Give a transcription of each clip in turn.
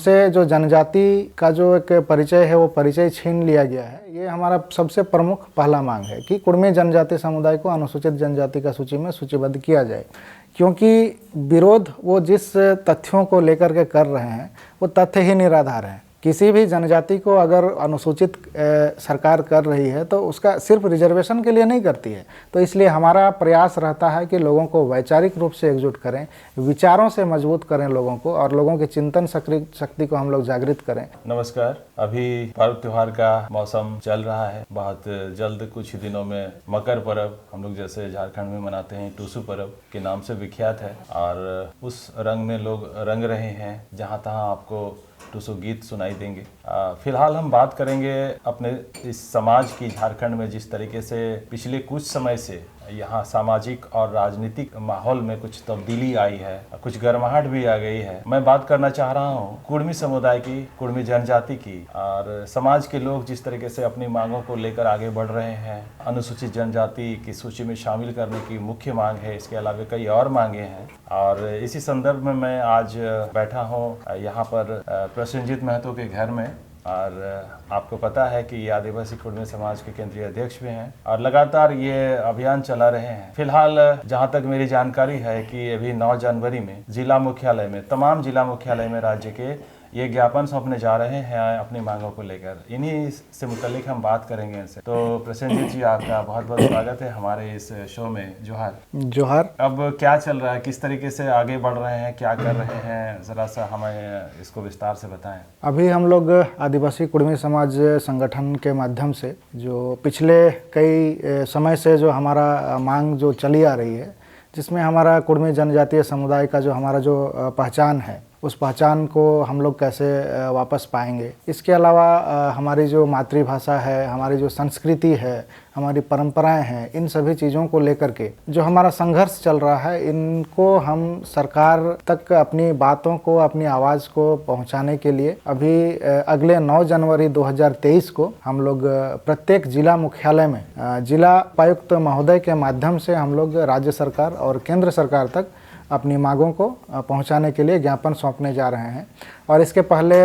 हमसे जो जनजाति का जो एक परिचय है वो परिचय छीन लिया गया है। ये हमारा सबसे प्रमुख पहला मांग है कि कुड़मी जनजाति समुदाय को अनुसूचित जनजाति का सूची में सूचीबद्ध किया जाए, क्योंकि विरोध वो जिस तथ्यों को लेकर के कर रहे हैं वो तथ्य ही निराधार हैं। किसी भी जनजाति को अगर अनुसूचित सरकार कर रही है तो उसका सिर्फ रिजर्वेशन के लिए नहीं करती है। तो इसलिए हमारा प्रयास रहता है कि लोगों को वैचारिक रूप से एकजुट करें, विचारों से मजबूत करें लोगों को, और लोगों की चिंतन शक्ति को हम लोग जागृत करें। नमस्कार। अभी पर्व त्योहार का मौसम चल रहा है। बहुत जल्द कुछ ही दिनों में मकर पर्व हम लोग जैसे झारखंड में मनाते हैं टूसू पर्व के नाम से विख्यात है, और उस रंग में लोग रंग रहे हैं। जहाँ तहाँ आपको टूसू गीत सुनाई देंगे। फिलहाल हम बात करेंगे अपने इस समाज की, झारखंड में जिस तरीके से पिछले कुछ समय से यहाँ सामाजिक और राजनीतिक माहौल में कुछ तब्दीली आई है, कुछ गर्माहट भी आ गई है। मैं बात करना चाह रहा हूँ कुड़मी समुदाय की, कुड़मी जनजाति की, और समाज के लोग जिस तरीके से अपनी मांगों को लेकर आगे बढ़ रहे हैं। अनुसूचित जनजाति की सूची में शामिल करने की मुख्य मांग है, इसके अलावा कई और मांगे हैं। और इसी संदर्भ में मैं आज बैठा हूँ यहाँ पर प्रसेनजीत महतो के घर में, और आपको पता है कि ये आदिवासी कुड़मी समाज के केंद्रीय अध्यक्ष भी हैं और लगातार ये अभियान चला रहे हैं। फिलहाल जहां तक मेरी जानकारी है कि अभी 9 जनवरी में जिला मुख्यालय में, तमाम जिला मुख्यालय में राज्य के ये ज्ञापन सौंपने जा रहे हैं अपनी मांगों को लेकर। इन्हीं से मुतालिक हम बात करेंगे इनसे। तो प्रसेनजीत जी, आपका बहुत बहुत स्वागत है हमारे इस शो में। जोहार। जोहार। अब क्या चल रहा है, किस तरीके से आगे बढ़ रहे हैं, क्या कर रहे हैं, जरा सा हमें इसको विस्तार से बताएं। अभी हम लोग आदिवासी कुड़मी समाज संगठन के माध्यम से जो पिछले कई समय से जो हमारा मांग जो चली आ रही है, जिसमें हमारा कुड़मी जनजातीय समुदाय का जो हमारा जो पहचान है, उस पहचान को हम लोग कैसे वापस पाएंगे। इसके अलावा हमारी जो मातृभाषा है, हमारी जो संस्कृति है, हमारी परंपराएं हैं, इन सभी चीज़ों को लेकर के जो हमारा संघर्ष चल रहा है, इनको हम सरकार तक अपनी बातों को, अपनी आवाज़ को पहुंचाने के लिए अभी अगले 9 जनवरी 2023 को हम लोग प्रत्येक जिला मुख्यालय में जिला उपायुक्त महोदय के माध्यम से हम लोग राज्य सरकार और केंद्र सरकार तक अपनी मांगों को पहुंचाने के लिए ज्ञापन सौंपने जा रहे हैं। और इसके पहले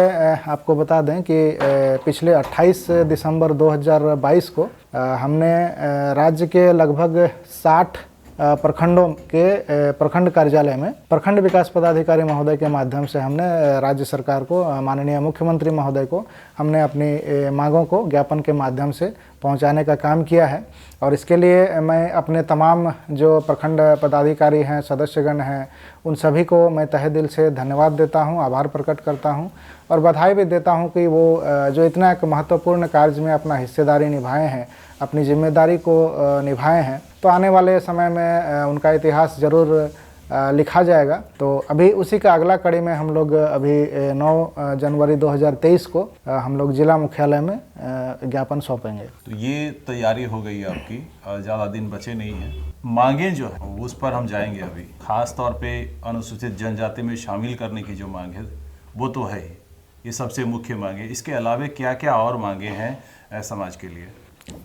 आपको बता दें कि पिछले 28 दिसंबर 2022 को हमने राज्य के लगभग 60 प्रखंडों के प्रखंड कार्यालय में प्रखंड विकास पदाधिकारी महोदय के माध्यम से हमने राज्य सरकार को, माननीय मुख्यमंत्री महोदय को, हमने अपनी मांगों को ज्ञापन के माध्यम से पहुंचाने का काम किया है। और इसके लिए मैं अपने तमाम जो प्रखंड पदाधिकारी हैं, सदस्यगण हैं, उन सभी को मैं तहे दिल से धन्यवाद देता हूं, आभार प्रकट करता हूं और बधाई भी देता हूं कि वो जो इतना एक महत्वपूर्ण कार्य में अपना हिस्सेदारी निभाए हैं, अपनी जिम्मेदारी को निभाए हैं। तो आने वाले समय में उनका इतिहास ज़रूर लिखा जाएगा। तो अभी उसी का अगला कड़ी में हम लोग अभी 9 जनवरी 2023 को हम लोग जिला मुख्यालय में ज्ञापन सौंपेंगे। तो ये तैयारी हो गई है आपकी, ज़्यादा दिन बचे नहीं हैं। मांगें जो है उस पर हम जाएंगे। अभी खास तौर पे अनुसूचित जनजाति में शामिल करने की जो मांग है वो तो है ही, ये सबसे मुख्य मांग है। इसके अलावा क्या क्या और मांगे हैं समाज के लिए?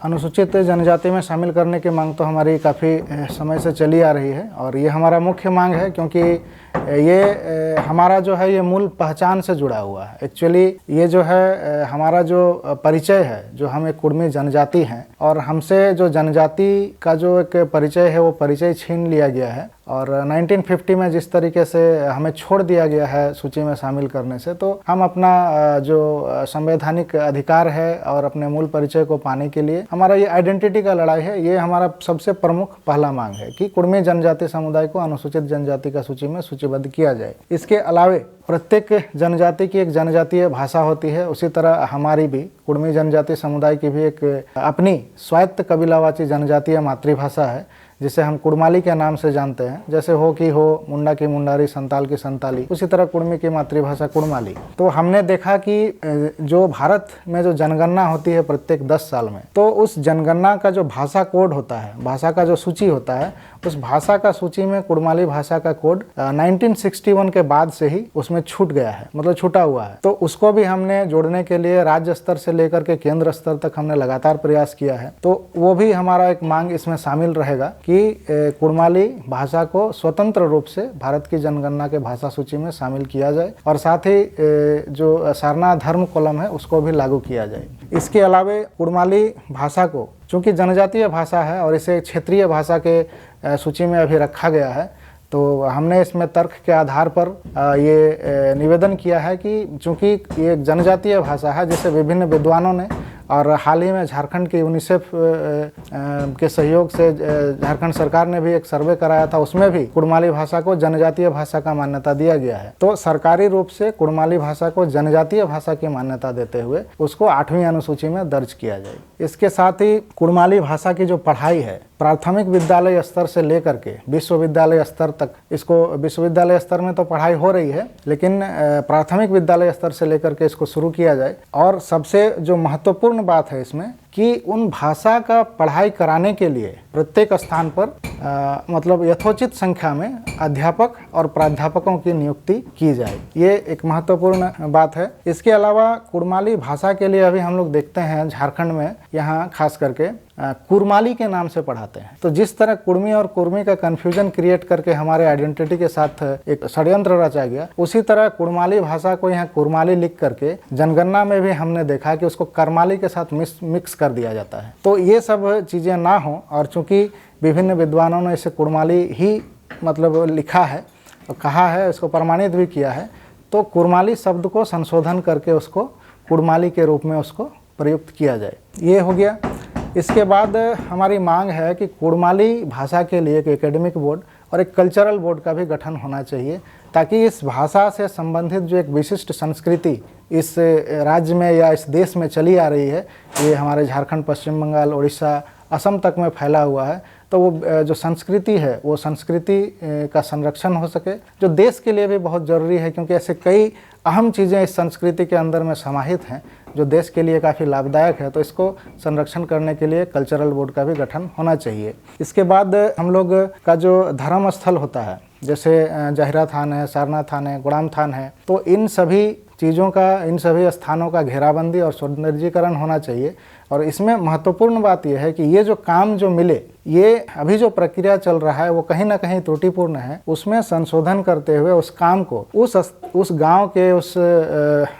अनुसूचित जनजाति में शामिल करने की मांग तो हमारी काफ़ी समय से चली आ रही है और ये हमारा मुख्य मांग है, क्योंकि ये हमारा जो है ये मूल पहचान से जुड़ा हुआ है। एक्चुअली ये जो है हमारा जो परिचय है, जो हम एक कुड़मी जनजाति हैं, और हमसे जो जनजाति का जो एक परिचय है वो परिचय छीन लिया गया है। और 1950 में जिस तरीके से हमें छोड़ दिया गया है सूची में शामिल करने से, तो हम अपना जो संवैधानिक अधिकार है और अपने मूल परिचय को पाने के लिए हमारा ये आइडेंटिटी का लड़ाई है। ये हमारा सबसे प्रमुख पहला मांग है कि कुड़मी जनजाति समुदाय को अनुसूचित जनजाति का सूची में सूचीबद्ध किया जाए। इसके अलावे प्रत्येक जनजाति की एक जनजातीय भाषा होती है, उसी तरह हमारी भी कुड़मी जनजाति समुदाय की भी एक अपनी स्वायत्त कबीलावाची जनजातीय मातृभाषा है, जिसे हम कुड़माली के नाम से जानते हैं। जैसे हो की हो, मुंडा की मुंडारी, संताल की संताली, उसी तरह कुड़मी की मातृभाषा कुड़माली। तो हमने देखा कि जो भारत में जो जनगणना होती है प्रत्येक 10 साल में, तो उस जनगणना का जो भाषा कोड होता है, भाषा का जो सूची होता है, उस भाषा का सूची में कुड़माली भाषा का कोड 1961 के बाद से ही उसमें छूट गया है, मतलब छूटा हुआ है। तो उसको भी हमने जोड़ने के लिए राज्य स्तर से लेकर के केंद्र स्तर तक हमने लगातार प्रयास किया है। तो वो भी हमारा एक मांग इसमें शामिल रहेगा, कि कुड़माली भाषा को स्वतंत्र रूप से भारत की जनगणना के भाषा सूची में शामिल किया जाए और साथ ही जो सारना धर्म कॉलम है उसको भी लागू किया जाए। इसके अलावा कुड़माली भाषा को चूँकि जनजातीय भाषा है और इसे क्षेत्रीय भाषा के सूची में अभी रखा गया है, तो हमने इसमें तर्क के आधार पर ये निवेदन किया है कि चूँकि ये एक जनजातीय भाषा है, जिसे विभिन्न विद्वानों ने और हाल ही में झारखंड के यूनिसेफ के सहयोग से झारखंड सरकार ने भी एक सर्वे कराया था, उसमें भी कुड़माली भाषा को जनजातीय भाषा का मान्यता दिया गया है। तो सरकारी रूप से कुड़माली भाषा को जनजातीय भाषा की मान्यता देते हुए उसको 8वीं अनुसूची में दर्ज किया जाए। इसके साथ ही कुड़माली भाषा की जो पढ़ाई है प्राथमिक विद्यालय स्तर से लेकर के विश्वविद्यालय स्तर तक, इसको विश्वविद्यालय स्तर में तो पढ़ाई हो रही है, लेकिन प्राथमिक विद्यालय स्तर से लेकर के इसको शुरू किया जाए। और सबसे जो महत्वपूर्ण बात है इसमें कि उन भाषा का पढ़ाई कराने के लिए प्रत्येक स्थान पर मतलब यथोचित संख्या में अध्यापक और प्राध्यापकों की नियुक्ति की जाए, ये एक महत्वपूर्ण बात है। इसके अलावा कुड़माली भाषा के लिए अभी हम लोग देखते हैं झारखंड में यहाँ खास करके कुरमाली के नाम से पढ़ाते हैं। तो जिस तरह कुड़मी और कुर्मी का कन्फ्यूजन क्रिएट करके हमारे आइडेंटिटी के साथ एक षड्यंत्र रचा गया, उसी तरह कुड़माली भाषा को यहाँ कुरमाली लिख करके जनगणना में भी हमने देखा कि उसको करमाली के साथ मिक्स कर दिया जाता है। तो ये सब चीज़ें ना हो, और चूँकि विभिन्न विद्वानों ने इसे कुड़माली ही मतलब लिखा है और कहा है, इसको प्रमाणित भी किया है, तो कुरमाली शब्द को संशोधन करके उसको कुड़माली के रूप में उसको प्रयुक्त किया जाए। ये हो गया। इसके बाद हमारी मांग है कि कुड़माली भाषा के लिए एक एकेडमिक बोर्ड और एक कल्चरल बोर्ड का भी गठन होना चाहिए, ताकि इस भाषा से संबंधित जो एक विशिष्ट संस्कृति इस राज्य में या इस देश में चली आ रही है, ये हमारे झारखंड, पश्चिम बंगाल, उड़ीसा, असम तक में फैला हुआ है, तो वो जो संस्कृति है वो संस्कृति का संरक्षण हो सके, जो देश के लिए भी बहुत ज़रूरी है, क्योंकि ऐसे कई अहम चीज़ें इस संस्कृति के अंदर में समाहित हैं जो देश के लिए काफ़ी लाभदायक है। तो इसको संरक्षण करने के लिए कल्चरल बोर्ड का भी गठन होना चाहिए। इसके बाद हम लोग का जो धर्म स्थल होता है, जैसे जहिरा थान है, सारना थान है, गुड़ाम थान है, तो इन सभी चीज़ों का, इन सभी स्थानों का घेराबंदी और सौंदर्यीकरण होना चाहिए। और इसमें महत्वपूर्ण बात यह है कि ये जो काम जो मिले, ये अभी जो प्रक्रिया चल रहा है वो कहीं ना कहीं त्रुटिपूर्ण है, उसमें संशोधन करते हुए उस काम को उस गांव के, उस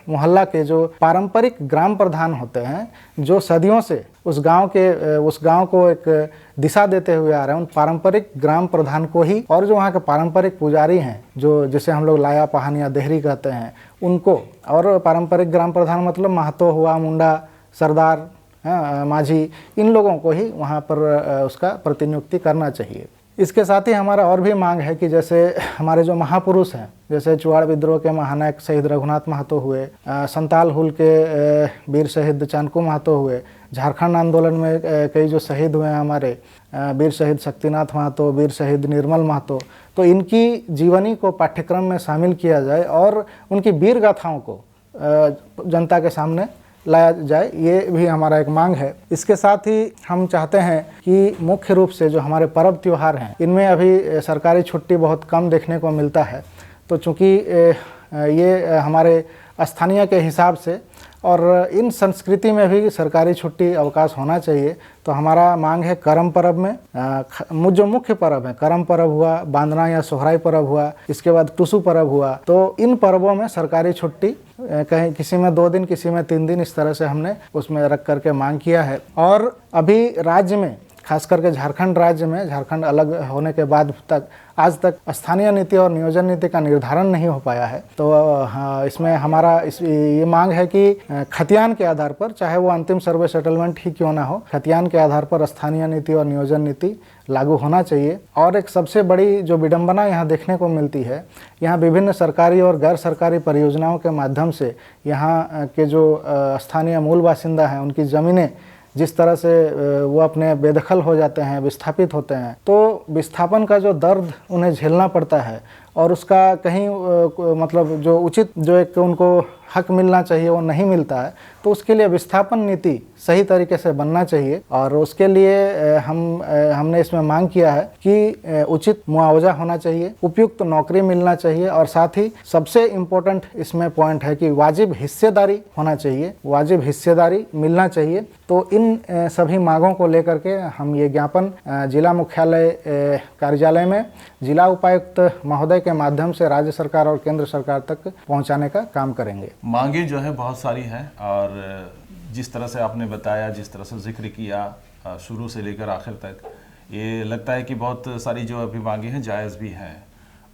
मोहल्ला के जो पारंपरिक ग्राम प्रधान होते हैं, जो सदियों से उस गांव को एक दिशा देते हुए आ रहे हैं, उन पारंपरिक ग्राम प्रधान को ही, और जो वहाँ के पारंपरिक पुजारी हैं, जो जिसे हम लोग लाया पहान या देहरी कहते हैं, उनको, और पारंपरिक ग्राम प्रधान मतलब महतो हुआ, मुंडा, सरदार, माझी, इन लोगों को ही वहाँ पर उसका प्रतिनियुक्ति करना चाहिए। इसके साथ ही हमारा और भी मांग है कि जैसे हमारे जो महापुरुष हैं, जैसे चुआड़ विद्रोह के महानायक शहीद रघुनाथ महतो हुए, संताल हुल के वीर शहीद चानकू महतो हुए, झारखंड आंदोलन में कई जो शहीद हुए हैं हमारे, वीर शहीद शक्तिनाथ महतो, वीर शहीद निर्मल महतो, तो इनकी जीवनी को पाठ्यक्रम में शामिल किया जाए और उनकी वीर गाथाओं को जनता के सामने लाया जाए, ये भी हमारा एक मांग है। इसके साथ ही हम चाहते हैं कि मुख्य रूप से जो हमारे पर्व त्योहार हैं, इनमें अभी सरकारी छुट्टी बहुत कम देखने को मिलता है। तो चूँकि ये हमारे स्थानीय के हिसाब से और इन संस्कृति में भी सरकारी छुट्टी अवकाश होना चाहिए, तो हमारा मांग है करम पर्व में जो मुख्य पर्व है, करम पर्व हुआ, बांदना या सोहराई पर्व हुआ, इसके बाद टुसु पर्व हुआ, तो इन पर्वों में सरकारी छुट्टी कहीं किसी में 2 दिन, किसी में 3 दिन, इस तरह से हमने उसमें रख करके मांग किया है। और अभी राज्य में, खास करके झारखंड राज्य में, झारखंड अलग होने के बाद तक आज तक स्थानीय नीति और नियोजन नीति का निर्धारण नहीं हो पाया है। तो हाँ, इसमें हमारा ये मांग है कि खतियान के आधार पर, चाहे वो अंतिम सर्वे सेटलमेंट ही क्यों ना हो, खतियान के आधार पर स्थानीय नीति और नियोजन नीति लागू होना चाहिए। और एक सबसे बड़ी जो विडंबना यहाँ देखने को मिलती है, यहाँ विभिन्न सरकारी और गैर सरकारी परियोजनाओं के माध्यम से यहाँ के जो स्थानीय मूल बासिंदा हैं, उनकी ज़मीनें जिस तरह से वो अपने बेदखल हो जाते हैं, विस्थापित होते हैं, तो विस्थापन का जो दर्द उन्हें झेलना पड़ता है और उसका कहीं मतलब जो उचित जो एक उनको हक मिलना चाहिए वो नहीं मिलता है, तो उसके लिए विस्थापन नीति सही तरीके से बनना चाहिए। और उसके लिए हमने इसमें मांग किया है कि उचित मुआवजा होना चाहिए, उपयुक्त नौकरी मिलना चाहिए, और साथ ही सबसे इम्पोर्टेंट इसमें पॉइंट है कि वाजिब हिस्सेदारी होना चाहिए, वाजिब हिस्सेदारी मिलना चाहिए। तो इन सभी मांगों को लेकर के हम ये ज्ञापन जिला मुख्यालय कार्यालय में जिला उपायुक्त महोदय के माध्यम से राज्य सरकार और केंद्र सरकार तक पहुंचाने का काम करेंगे। मांगे जो है बहुत सारी हैं, और जिस तरह से आपने बताया, जिस तरह से जिक्र किया शुरू से लेकर आखिर तक, ये लगता है कि बहुत सारी जो अभी मांगे हैं जायज़ भी हैं।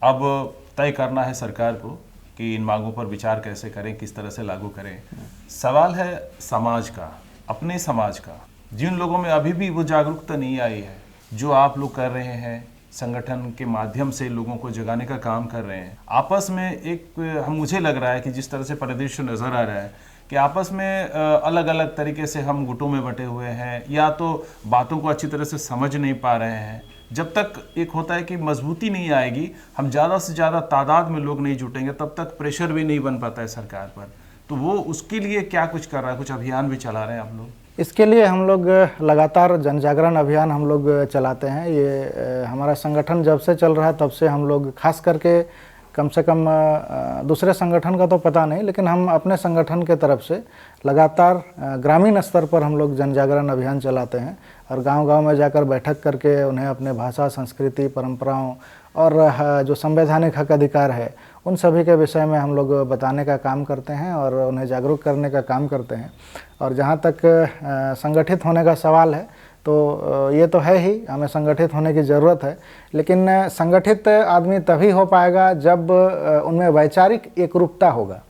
अब तय करना है सरकार को कि इन मांगों पर विचार कैसे करें, किस तरह से लागू करें। सवाल है समाज का, अपने समाज का, जिन लोगों में अभी भी वो जागरूकता नहीं आई है, जो आप लोग कर रहे हैं, संगठन के माध्यम से लोगों को जगाने का काम कर रहे हैं। आपस में एक मुझे लग रहा है कि जिस तरह से परिदृश्य नज़र आ रहा है कि आपस में अलग अलग तरीके से हम गुटों में बटे हुए हैं, या तो बातों को अच्छी तरह से समझ नहीं पा रहे हैं। जब तक एक होता है कि मजबूती नहीं आएगी, हम ज़्यादा से ज़्यादा तादाद में लोग नहीं जुटेंगे, तब तक प्रेशर भी नहीं बन पाता है सरकार पर। तो वो उसके लिए क्या कुछ कर रहा है, कुछ अभियान भी चला रहे हैं आप लोग? इसके लिए हम लोग लगातार जन जागरण अभियान हम लोग चलाते हैं। ये हमारा संगठन जब से चल रहा है तब से हम लोग खास करके, कम से कम दूसरे संगठन का तो पता नहीं, लेकिन हम अपने संगठन के तरफ से लगातार ग्रामीण स्तर पर हम लोग जन जागरण अभियान चलाते हैं, और गांव-गांव में जाकर बैठक करके उन्हें अपने भाषा, संस्कृति, परंपराओं और जो संवैधानिक हक अधिकार है उन सभी के विषय में हम लोग बताने का काम करते हैं और उन्हें जागरूक करने का काम करते हैं। और जहाँ तक संगठित होने का सवाल है, तो ये तो है ही, हमें संगठित होने की ज़रूरत है, लेकिन संगठित आदमी तभी हो पाएगा जब उनमें वैचारिक एकरूपता होगा।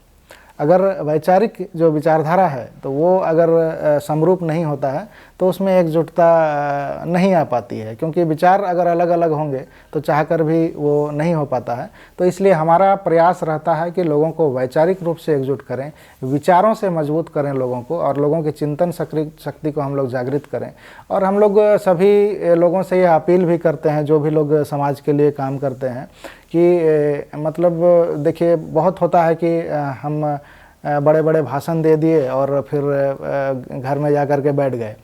अगर वैचारिक जो विचारधारा है तो वो अगर समरूप नहीं होता है तो उसमें एकजुटता नहीं आ पाती है, क्योंकि विचार अगर अलग अलग होंगे तो चाहकर भी वो नहीं हो पाता है। तो इसलिए हमारा प्रयास रहता है कि लोगों को वैचारिक रूप से एकजुट करें, विचारों से मजबूत करें लोगों को, और लोगों की चिंतन शक्ति को हम लोग जागृत करें। और हम लोग सभी लोगों से ये अपील भी करते हैं, जो भी लोग समाज के लिए काम करते हैं, कि मतलब देखिए, बहुत होता है कि हम बड़े बड़े भाषण दे दिए और फिर घर में जा कर के बैठ गए,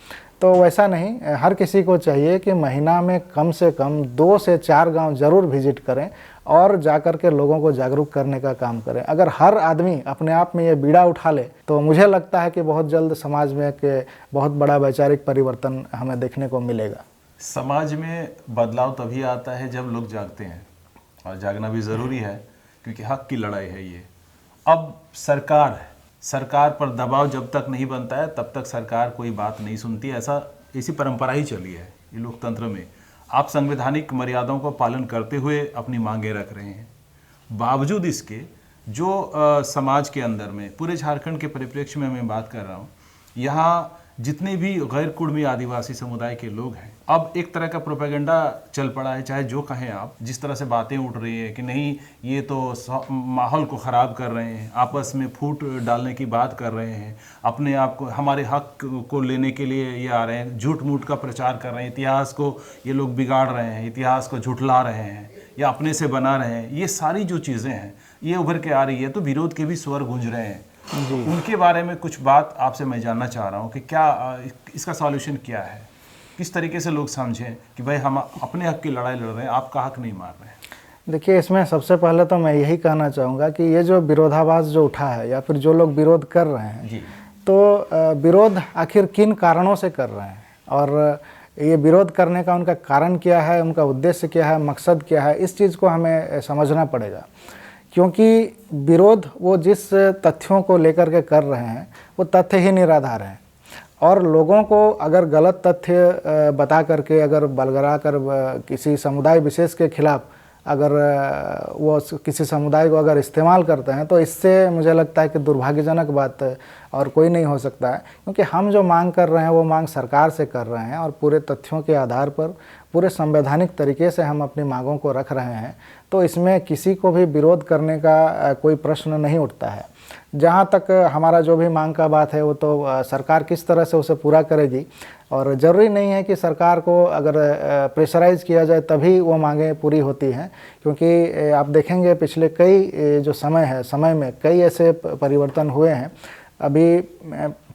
तो वैसा नहीं। हर किसी को चाहिए कि महीना में कम से कम 2 से 4 गांव ज़रूर विजिट करें और जाकर के लोगों को जागरूक करने का काम करें। अगर हर आदमी अपने आप में ये बीड़ा उठा ले तो मुझे लगता है कि बहुत जल्द समाज में एक बहुत बड़ा वैचारिक परिवर्तन हमें देखने को मिलेगा। समाज में बदलाव तभी आता है जब लोग जागते हैं, और जागना भी ज़रूरी है, क्योंकि हक की लड़ाई है ये। अब सरकार है, सरकार पर दबाव जब तक नहीं बनता है तब तक सरकार कोई बात नहीं सुनती। ऐसी परंपरा ही चली है ये लोकतंत्र में। आप संवैधानिक मर्यादाओं को पालन करते हुए अपनी मांगे रख रहे हैं, बावजूद इसके जो समाज के अंदर में, पूरे झारखंड के परिप्रेक्ष्य में मैं बात कर रहा हूँ, यहाँ जितने भी गैर कुर्मी आदिवासी समुदाय के लोग हैं, अब एक तरह का प्रोपेगेंडा चल पड़ा है, चाहे जो कहें आप, जिस तरह से बातें उठ रही है कि नहीं ये तो माहौल को ख़राब कर रहे हैं, आपस में फूट डालने की बात कर रहे हैं, अपने आप को, हमारे हक को लेने के लिए ये आ रहे हैं, झूठ मूठ का प्रचार कर रहे हैं, इतिहास को ये लोग बिगाड़ रहे हैं, इतिहास को झुठला रहे हैं या अपने से बना रहे हैं। ये सारी जो चीज़ें हैं ये उभर के आ रही है, तो विरोध के भी स्वर गूंज रहे हैं। उनके बारे में कुछ बात आपसे मैं जानना चाह रहा हूँ कि क्या इसका सॉल्यूशन क्या है, किस तरीके से लोग समझें कि भाई हम अपने हक की लड़ाई लड़ रहे हैं, आपका हक नहीं मार रहे हैं। देखिए, इसमें सबसे पहले तो मैं यही कहना चाहूँगा कि ये जो विरोधाभास जो उठा है, या फिर जो लोग विरोध कर रहे हैं जी, तो विरोध आखिर किन कारणों से कर रहे हैं, और ये विरोध करने का उनका कारण क्या है, उनका उद्देश्य क्या है, मकसद क्या है, इस चीज़ को हमें समझना पड़ेगा। क्योंकि विरोध वो जिस तथ्यों को लेकर के कर रहे हैं वो तथ्य ही निराधार हैं, और लोगों को अगर गलत तथ्य बता करके, अगर बलगरा कर किसी समुदाय विशेष के खिलाफ अगर वो किसी समुदाय को अगर इस्तेमाल करते हैं, तो इससे मुझे लगता है कि दुर्भाग्यजनक बात और कोई नहीं हो सकता है। क्योंकि हम जो मांग कर रहे हैं वो मांग सरकार से कर रहे हैं, और पूरे तथ्यों के आधार पर पूरे संवैधानिक तरीके से हम अपनी मांगों को रख रहे हैं, तो इसमें किसी को भी विरोध करने का कोई प्रश्न नहीं उठता है। जहाँ तक हमारा जो भी मांग का बात है वो तो सरकार किस तरह से उसे पूरा करेगी, और ज़रूरी नहीं है कि सरकार को अगर प्रेशराइज़ किया जाए तभी वो मांगें पूरी होती हैं, क्योंकि आप देखेंगे पिछले कई जो समय में कई ऐसे परिवर्तन हुए हैं। अभी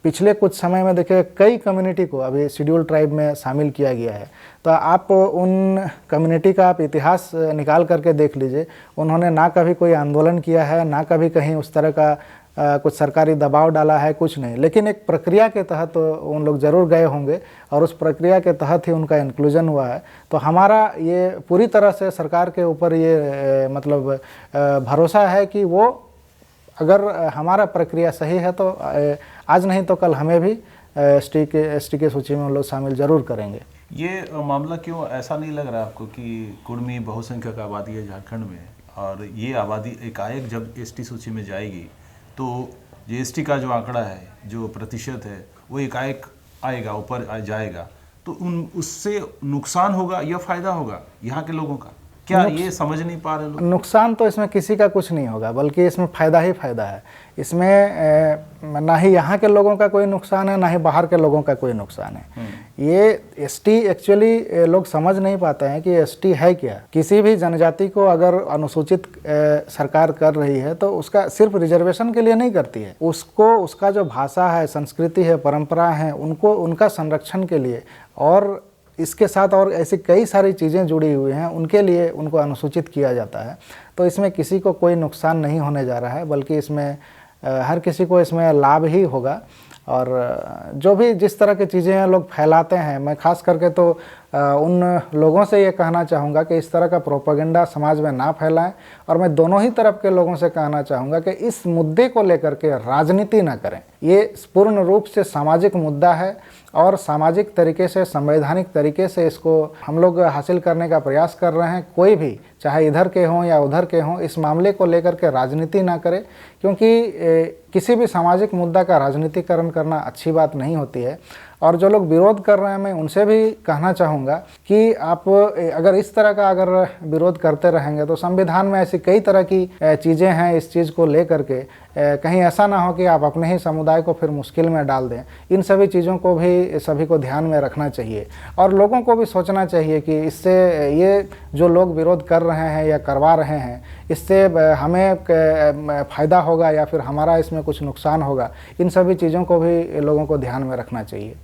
पिछले कुछ समय में देखिए कई कम्युनिटी को अभी शेड्यूल ट्राइब में शामिल किया गया है। तो आप उन कम्युनिटी का आप इतिहास निकाल करके देख लीजिए, उन्होंने ना कभी कोई आंदोलन किया है, ना कभी कहीं उस तरह का कुछ सरकारी दबाव डाला है, कुछ नहीं, लेकिन एक प्रक्रिया के तहत उन लोग ज़रूर गए होंगे और उस प्रक्रिया के तहत ही उनका इंक्लूजन हुआ है। तो हमारा ये पूरी तरह से सरकार के ऊपर ये मतलब भरोसा है कि वो अगर हमारा प्रक्रिया सही है तो आज नहीं तो कल हमें भी एसटी के सूची में उन लोग शामिल ज़रूर करेंगे। ये मामला क्यों ऐसा नहीं लग रहा आपको कि कुर्मी बहुसंख्यक आबादी है झारखंड में, और ये आबादी एकाएक जब एसटी सूची में जाएगी तो जीएसटी का जो आंकड़ा है, जो प्रतिशत है, वो एकाएक आएगा, ऊपर जाएगा, तो उससे नुकसान होगा या फायदा होगा यहाँ के लोगों का? क्या ये समझ नहीं पा रहे लोग? नुकसान तो इसमें किसी का कुछ नहीं होगा, बल्कि इसमें फ़ायदा ही फ़ायदा है। इसमें ना ही यहाँ के लोगों का कोई नुकसान है, ना ही बाहर के लोगों का कोई नुकसान है। ये एसटी एक्चुअली लोग समझ नहीं पाते हैं कि एसटी है क्या। किसी भी जनजाति को अगर अनुसूचित सरकार कर रही है तो उसका सिर्फ रिजर्वेशन के लिए नहीं करती है, उसको उसका जो भाषा है, संस्कृति है, परंपरा है, उनको उनका संरक्षण के लिए और इसके साथ और ऐसी कई सारी चीज़ें जुड़ी हुई हैं, उनके लिए उनको अनुसूचित किया जाता है। तो इसमें किसी को कोई नुकसान नहीं होने जा रहा है, बल्कि इसमें हर किसी को इसमें लाभ ही होगा। और जो भी जिस तरह की चीज़ें लोग फैलाते हैं, मैं खास करके तो उन लोगों से ये कहना चाहूँगा कि इस तरह का प्रोपेगेंडा समाज में ना फैलाएं, और मैं दोनों ही तरफ के लोगों से कहना चाहूँगा कि इस मुद्दे को लेकर के राजनीति ना करें। ये पूर्ण रूप से सामाजिक मुद्दा है और सामाजिक तरीके से, संवैधानिक तरीके से इसको हम लोग हासिल करने का प्रयास कर रहे हैं। कोई भी, चाहे इधर के हों या उधर के हों, इस मामले को लेकर के राजनीति ना करे, क्योंकि किसी भी सामाजिक मुद्दा का राजनीतिकरण करना अच्छी बात नहीं होती है। और जो लोग विरोध कर रहे हैं, मैं उनसे भी कहना चाहूँगा कि आप अगर इस तरह का अगर विरोध करते रहेंगे तो संविधान में ऐसी कई तरह की चीज़ें हैं, इस चीज़ को लेकर के कहीं ऐसा ना हो कि आप अपने ही समुदाय को फिर मुश्किल में डाल दें। इन सभी चीज़ों को भी सभी को ध्यान में रखना चाहिए और लोगों को भी सोचना चाहिए कि इससे ये जो लोग विरोध कर रहे हैं या करवा रहे हैं, इससे हमें फ़ायदा होगा या फिर हमारा इसमें कुछ नुकसान होगा। इन सभी चीज़ों को भी लोगों को ध्यान में रखना चाहिए।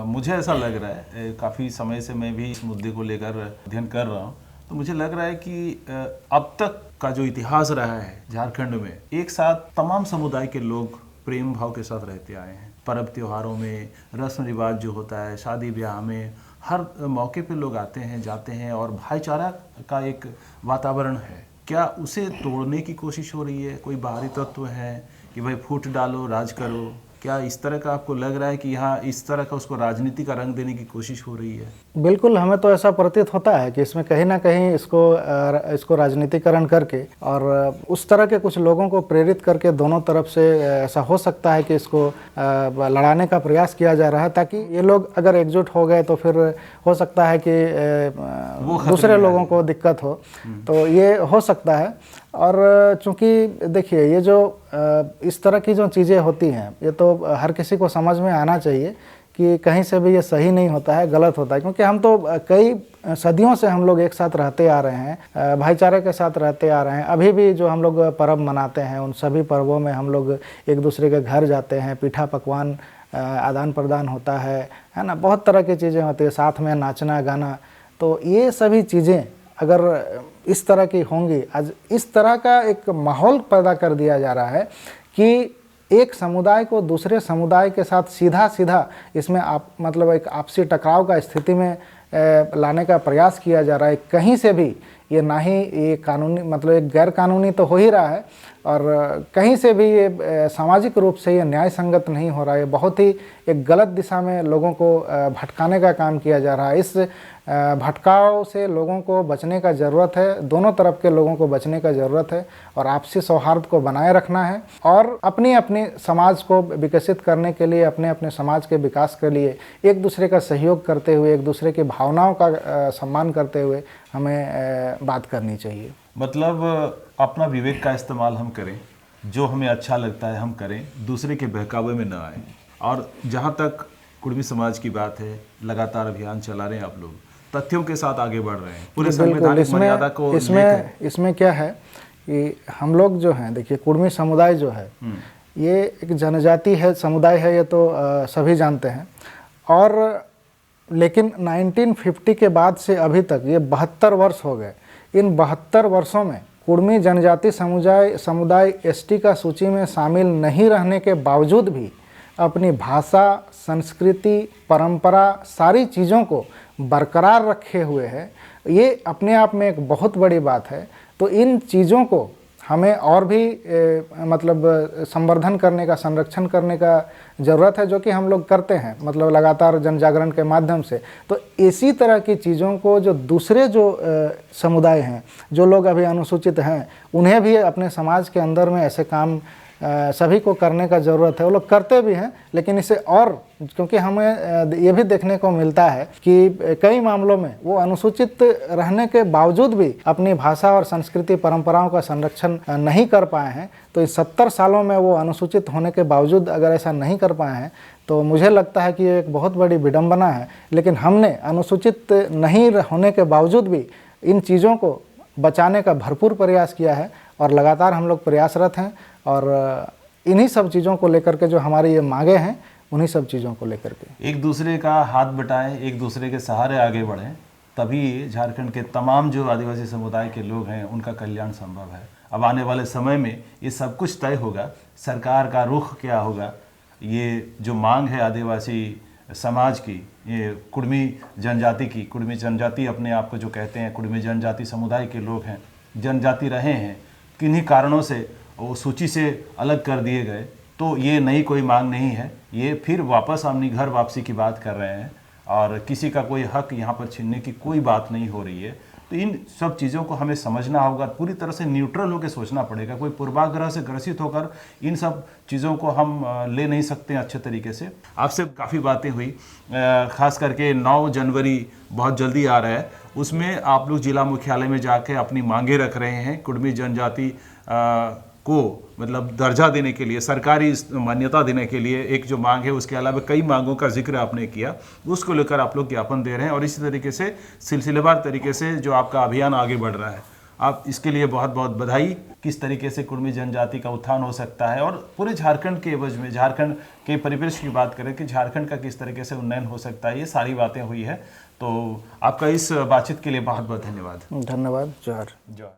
मुझे ऐसा लग रहा है, काफ़ी समय से मैं भी इस मुद्दे को लेकर अध्ययन कर रहा हूँ, तो मुझे लग रहा है कि अब तक का जो इतिहास रहा है झारखंड में, एक साथ तमाम समुदाय के लोग प्रेम भाव के साथ रहते आए हैं। पर्व त्योहारों में, रस्म रिवाज जो होता है, शादी ब्याह में, हर मौके पे लोग आते हैं, जाते हैं और भाईचारा का एक वातावरण है। क्या उसे तोड़ने की कोशिश हो रही है? कोई बाहरी तत्व है कि भाई फूट डालो, राज करो? क्या इस तरह का आपको लग रहा है कि यहाँ इस तरह का उसको राजनीति का रंग देने की कोशिश हो रही है? बिल्कुल, हमें तो ऐसा प्रतीत होता है कि इसमें कहीं ना कहीं इसको राजनीतिकरण करके और उस तरह के कुछ लोगों को प्रेरित करके दोनों तरफ से ऐसा हो सकता है कि इसको लड़ाने का प्रयास किया जा रहा है, ताकि ये लोग अगर एकजुट हो गए तो फिर हो सकता है कि दूसरे लोगों को दिक्कत हो, तो ये हो सकता है। और चूंकि देखिए, ये जो इस तरह की जो चीज़ें होती हैं, ये तो हर किसी को समझ में आना चाहिए कि कहीं से भी ये सही नहीं होता है, गलत होता है। क्योंकि हम तो कई सदियों से हम लोग एक साथ रहते आ रहे हैं, भाईचारे के साथ रहते आ रहे हैं। अभी भी जो हम लोग पर्व मनाते हैं, उन सभी पर्वों में हम लोग एक दूसरे के घर जाते हैं, पीठा पकवान आदान प्रदान होता है ना, बहुत तरह की चीज़ें होती है, साथ में नाचना गाना। तो ये सभी चीज़ें अगर इस तरह की होंगी, आज इस तरह का एक माहौल पैदा कर दिया जा रहा है कि एक समुदाय को दूसरे समुदाय के साथ सीधा इसमें मतलब एक आपसी टकराव का स्थिति में लाने का प्रयास किया जा रहा है। कहीं से भी ये ना ही ये कानूनी, मतलब एक गैर कानूनी तो हो ही रहा है, और कहीं से भी ये सामाजिक रूप से ये न्याय संगत नहीं हो रहा है। बहुत ही एक गलत दिशा में लोगों को भटकाने का काम किया जा रहा है। इस भटकाव से लोगों को बचने का ज़रूरत है, दोनों तरफ के लोगों को बचने का ज़रूरत है, और आपसी सौहार्द को बनाए रखना है और अपनी समाज को विकसित करने के लिए, अपने समाज के विकास के लिए एक दूसरे का सहयोग करते हुए, एक दूसरे की भावनाओं का सम्मान करते हुए हमें बात करनी चाहिए। मतलब अपना विवेक का इस्तेमाल हम करें जो हमें अच्छा लगता है हम करें, दूसरे के बहकावे में न आए। और जहाँ तक कुर्मी समाज की बात है, लगातार अभियान चला रहे हैं आप लोग, तथ्यों के साथ आगे बढ़ रहे हैं पूरे संवैधानिक मर्यादा को लेकर। इसमें क्या है कि हम लोग जो हैं, देखिए कुर्मी समुदाय जो है ये एक जनजाति है, समुदाय है, ये तो सभी जानते हैं। और लेकिन 1950 के बाद से अभी तक ये 72 वर्ष हो गए। इन 72 वर्षों में कुर्मी जनजाति समुदाय एसटी का सूची में शामिल नहीं रहने के बावजूद भी अपनी भाषा, संस्कृति, परंपरा, सारी चीज़ों को बरकरार रखे हुए है। ये अपने आप में एक बहुत बड़ी बात है। तो इन चीज़ों को हमें और भी मतलब संवर्धन करने का, संरक्षण करने का ज़रूरत है, जो कि हम लोग करते हैं, मतलब लगातार जन जागरण के माध्यम से। तो इसी तरह की चीज़ों को जो दूसरे जो समुदाय हैं, जो लोग अभी अनुसूचित हैं, उन्हें भी अपने समाज के अंदर में ऐसे काम सभी को करने का ज़रूरत है। वो लोग करते भी हैं, लेकिन इसे और, क्योंकि हमें ये भी देखने को मिलता है कि कई मामलों में वो अनुसूचित रहने के बावजूद भी अपनी भाषा और संस्कृति परंपराओं का संरक्षण नहीं कर पाए हैं। तो इस 70 सालों में वो अनुसूचित होने के बावजूद अगर ऐसा नहीं कर पाए हैं, तो मुझे लगता है कि ये एक बहुत बड़ी विडंबना है। लेकिन हमने अनुसूचित नहीं होने के बावजूद भी इन चीज़ों को बचाने का भरपूर प्रयास किया है और लगातार हम लोग प्रयासरत हैं। और इन्हीं सब चीज़ों को लेकर के जो हमारी ये मांगे हैं, उन्हीं सब चीज़ों को लेकर के एक दूसरे का हाथ बटाएं, एक दूसरे के सहारे आगे बढ़ें, तभी झारखंड के तमाम जो आदिवासी समुदाय के लोग हैं उनका कल्याण संभव है। अब आने वाले समय में ये सब कुछ तय होगा, सरकार का रुख क्या होगा, ये जो मांग है आदिवासी समाज की, ये कुर्मी जनजाति की, कुर्मी जनजाति अपने आप को जो कहते हैं कुर्मी जनजाति समुदाय के लोग हैं, जनजाति रहे हैं, किन्हीं कारणों से वो सूची से अलग कर दिए गए। तो ये नई कोई मांग नहीं है, ये फिर वापस अपनी घर वापसी की बात कर रहे हैं और किसी का कोई हक यहाँ पर छीनने की कोई बात नहीं हो रही है। तो इन सब चीज़ों को हमें समझना होगा, पूरी तरह से न्यूट्रल होकर सोचना पड़ेगा। कोई पूर्वाग्रह से ग्रसित होकर इन सब चीज़ों को हम ले नहीं सकते हैं अच्छे तरीके से। आपसे काफ़ी बातें हुई, खास करके 9 जनवरी बहुत जल्दी आ रहा है, उसमें आप लोग जिला मुख्यालय में जाके अपनी मांगे रख रहे हैं कुर्मी जनजाति को मतलब दर्जा देने के लिए, सरकारी मान्यता देने के लिए एक जो मांग है, उसके अलावा कई मांगों का जिक्र आपने किया, उसको लेकर आप लोग ज्ञापन दे रहे हैं और इसी तरीके से सिलसिलेवार तरीके से जो आपका अभियान आगे बढ़ रहा है, आप इसके लिए बहुत बहुत बधाई। किस तरीके से कुर्मी जनजाति का उत्थान हो सकता है और पूरे झारखंड के एवज में, झारखंड के परिप्रेक्ष्य की बात करें कि झारखंड का किस तरीके से उन्नयन हो सकता है, ये सारी बातें हुई है। तो आपका इस बातचीत के लिए बहुत बहुत धन्यवाद। धन्यवाद। जोहार।